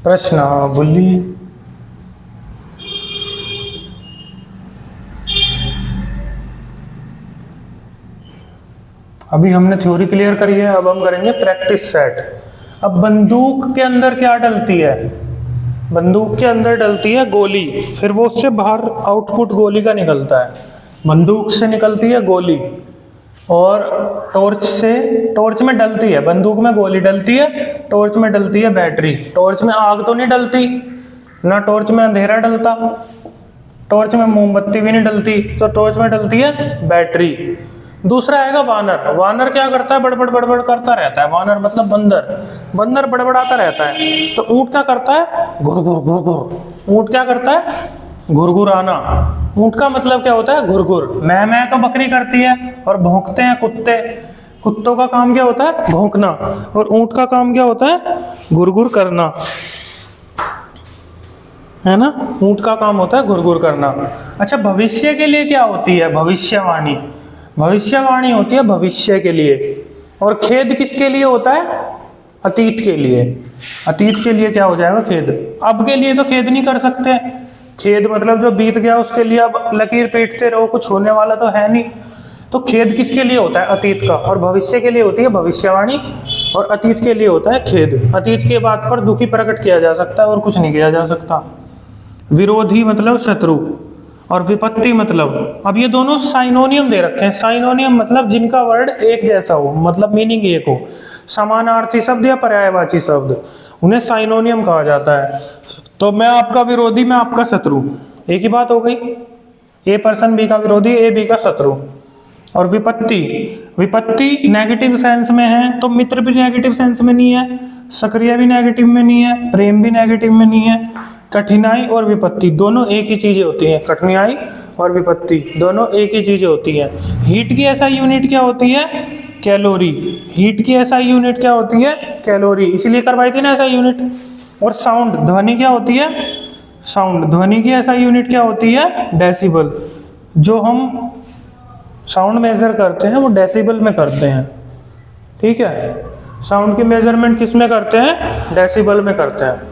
प्रश्नावली। अभी हमने थ्योरी क्लियर करी है, अब हम करेंगे प्रैक्टिस सेट। अब बंदूक के अंदर क्या डलती है? बंदूक के अंदर डलती है गोली, फिर वो उससे बाहर आउटपुट गोली का निकलता है। बंदूक से निकलती है गोली और टॉर्च में डलती है, बंदूक में गोली डलती है, टॉर्च में डलती है बैटरी। टॉर्च में आग तो नहीं डलती ना, टॉर्च में अंधेरा डलता, टॉर्च में मोमबत्ती भी नहीं डलती, तो टॉर्च में डलती है बैटरी। दूसरा आएगा वानर। वानर क्या करता है? बड़बड़ बड़बड़ करता रहता है। वानर मतलब बंदर, बंदर बड़बड़ाता रहता है। तो ऊंट क्या करता है? घुरघुर घुरघुर। ऊंट क्या करता है? घुरघुराना। ऊंट का मतलब क्या होता है? घुरघुर। मैं तो बकरी करती है और भौंकते हैं कुत्ते। कुत्तों का काम क्या होता है? भौंकना। और ऊंट का काम क्या होता है? घुरघुर करना, है ना? ऊंट का काम होता है घुरघुर करना। अच्छा, भविष्य के लिए क्या होती है? भविष्यवाणी। भविष्यवाणी होती है भविष्य के लिए। और खेद किसके लिए होता है? अतीत के लिए। अतीत के लिए क्या हो जाएगा? खेद। अब के लिए तो खेद नहीं कर सकते। खेद मतलब जो बीत गया उसके लिए अब लकीर पीटते रहो, कुछ होने वाला तो है नहीं। तो खेद किसके लिए होता है? अतीत का। और भविष्य के लिए होती है भविष्यवाणी, और अतीत के लिए होता है खेद। अतीत के बात पर दुखी प्रकट किया जा सकता है और कुछ नहीं किया जा सकता। विरोधी मतलब शत्रु, और विपत्ति मतलब, अब ये दोनों साइनोनियम दे रखे हैं। साइनोनियम मतलब जिनका वर्ड एक जैसा हो, मतलब मीनिंग एक हो। समानार्थी शब्द या पर्यायवाची शब्द, उन्हें साइनोनियम कहा जाता है। तो मैं आपका विरोधी, मैं आपका शत्रु, एक ही बात हो गई। ए पर्सन बी का विरोधी, ए बी का शत्रु। और विपत्ति, विपत्ति नेगेटिव सेंस में है, तो मित्र भी नेगेटिव सेंस में नहीं है, सक्रिय भी नेगेटिव में नहीं है, प्रेम भी नेगेटिव में नहीं है। कठिनाई और विपत्ति दोनों एक ही चीजें होती हैं। कठिनाई और विपत्ति दोनों एक ही चीजें होती हैं। हीट की एसआई यूनिट क्या होती है? कैलोरी। हीट की एसआई यूनिट क्या होती है? कैलोरी। इसलिए करवाई थी ना एसआई यूनिट। और साउंड, ध्वनि क्या होती है? साउंड। ध्वनि की एसआई यूनिट क्या होती है? डेसिबल। जो हम साउंड मेजर करते हैं वो डेसिबल में करते हैं, ठीक है? साउंड की मेजरमेंट किस में करते हैं? डेसिबल में करते हैं।